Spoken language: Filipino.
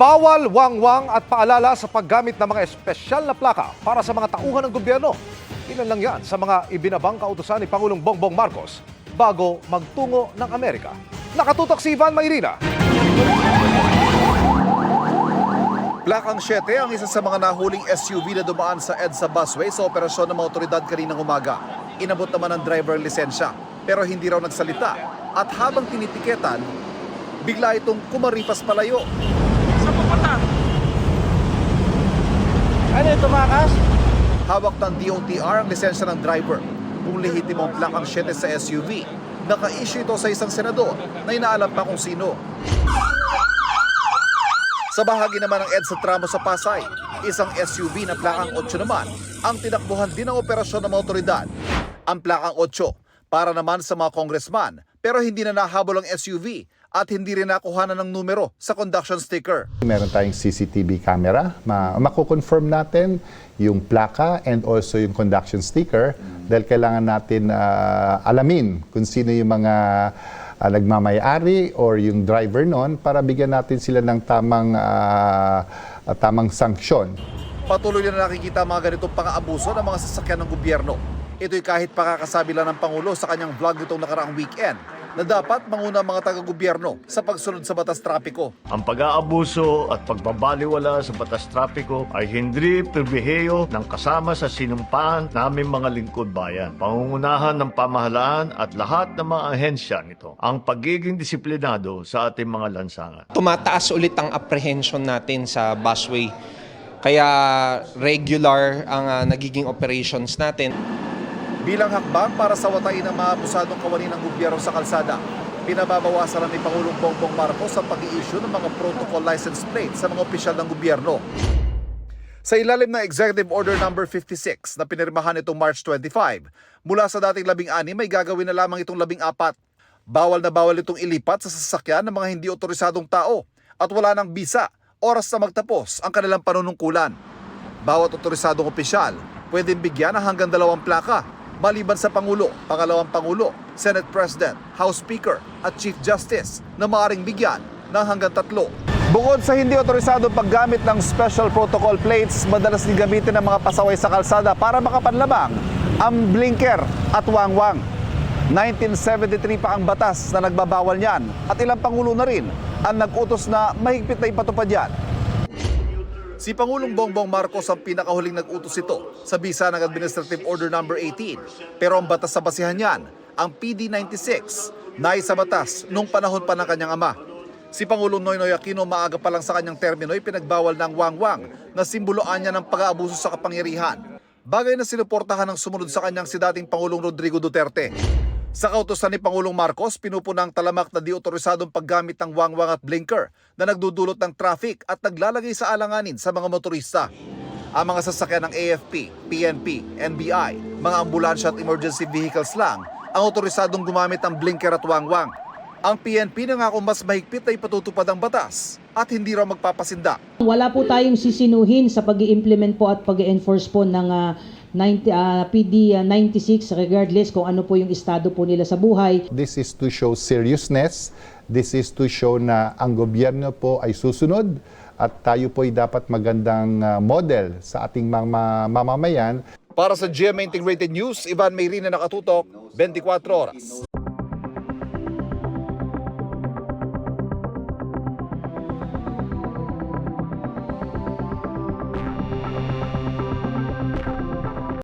Bawal wangwang at paalala sa paggamit ng mga espesyal na plaka para sa mga tauhan ng gobyerno. Ilan lang yan sa mga ibinabang kautusan ni Pangulong Bongbong Marcos bago magtungo ng Amerika. Nakatutok si Ivan Mayrina. Plakang 7 ang isa sa mga nahuling SUV na dumaan sa EDSA busway sa operasyon ng mga otoridad kaninang umaga. Inabot naman ang driver ang lisensya pero hindi raw nagsalita at habang tinitiketan, bigla itong kumaripas palayo. Saan pupunta? Ano yung tumakas? Hawak ng DOTR ang lisensya ng driver. Kung lehitimong plakang 7 sa SUV, naka-issue ito sa isang senador na inaalam pa kung sino. Sa bahagi naman ng EDSA tramo sa Pasay, isang SUV na plakang 8 naman ang tinakbuhan din ng operasyon ng mga otoridad. Ang plakang 8 para naman sa mga congressman pero hindi na nahabol ang SUV at hindi rin nakuhanan ng numero sa conduction sticker. Meron tayong CCTV camera, mako-confirm natin yung plaka and also yung conduction sticker dahil kailangan natin alamin kung sino yung mga nagmamayari or yung driver noon para bigyan natin sila ng tamang sanksyon. Patuloy na nakikita mga ganitong pang-aabuso ng mga sasakyan ng gobyerno. Ito'y kahit pakakasabi lang ng Pangulo sa kanyang vlog nitong nakaraang weekend na dapat manguna ang mga taga-gobyerno sa pagsunod sa batas trapiko. Ang pag-aabuso at pagbabaliwala sa batas trapiko ay hindi pribilehiyo ng kasama sa sinumpaan naming mga lingkod bayan. Pangungunahan ng pamahalaan at lahat ng mga ahensya nito ang pagiging disiplinado sa ating mga lansangan. Tumataas ulit ang apprehension natin sa busway. Kaya regular ang nagiging operations natin. Bilang hakbang para sa watain ng mga abusadong kawani ng gobyerno sa kalsada, pinababawasan ni Pangulong Bongbong Marcos ang pag-i-issue ng mga protocol license plates sa mga opisyal ng gobyerno. Sa ilalim ng Executive Order No. 56 na pinirmahan itong March 25, mula sa dating 16 may gagawin na lamang itong 14. Bawal na bawal itong ilipat sa sasakyan ng mga hindi otorisadong tao at wala ng bisa oras na magtapos ang kanilang panunungkulan. Bawat otorisadong opisyal pwedeng bigyan ng hanggang 2 plaka maliban sa Pangulo, Pangalawang Pangulo, Senate President, House Speaker at Chief Justice na maaaring bigyan ng hanggang 3. Bukod sa hindi otorisadong paggamit ng special protocol plates, madalas din gamitin ng mga pasaway sa kalsada para makapanlamang ang blinker at wangwang. 1973 pa ang batas na nagbabawal niyan at ilang Pangulo na rin ang nag-utos na mahigpit na ipatupad yan. Si Pangulong Bongbong Marcos ang pinakahuling nag-utos ito sa bisa ng Administrative Order No. 18. Pero ang batas sa basihan niyan, ang PD 96, naisa batas nung panahon pa ng kanyang ama. Si Pangulong Noynoy Aquino maaga pa lang sa kanyang termino ay pinagbawal ng wangwang na simboloan niya ng pag-aabuso sa kapangyarihan. Bagay na sinuportahan ng sumunod sa kanyang si dating Pangulong Rodrigo Duterte. Sa kautusan ni Pangulong Marcos, pinupunang talamak na di otorisadong paggamit ng wangwang at blinker na nagdudulot ng traffic at naglalagay sa alanganin sa mga motorista. Ang mga sasakyan ng AFP, PNP, NBI, mga ambulansya at emergency vehicles lang ang otorisadong gumamit ng blinker at wangwang. Ang PNP nangako mas mahigpit na ipatutupad ang batas at hindi raw magpapasindak. Wala po tayong sisinuhin sa pag-i-implement po at pag-i-enforce po ng PD 96 regardless kung ano po yung estado po nila sa buhay. This is to show seriousness. This is to show na ang gobyerno po ay susunod at tayo po ay dapat magandang model sa ating mga mamamayan. Para sa GMA Integrated News, Ivan Mayrina, nakatutok, 24 oras.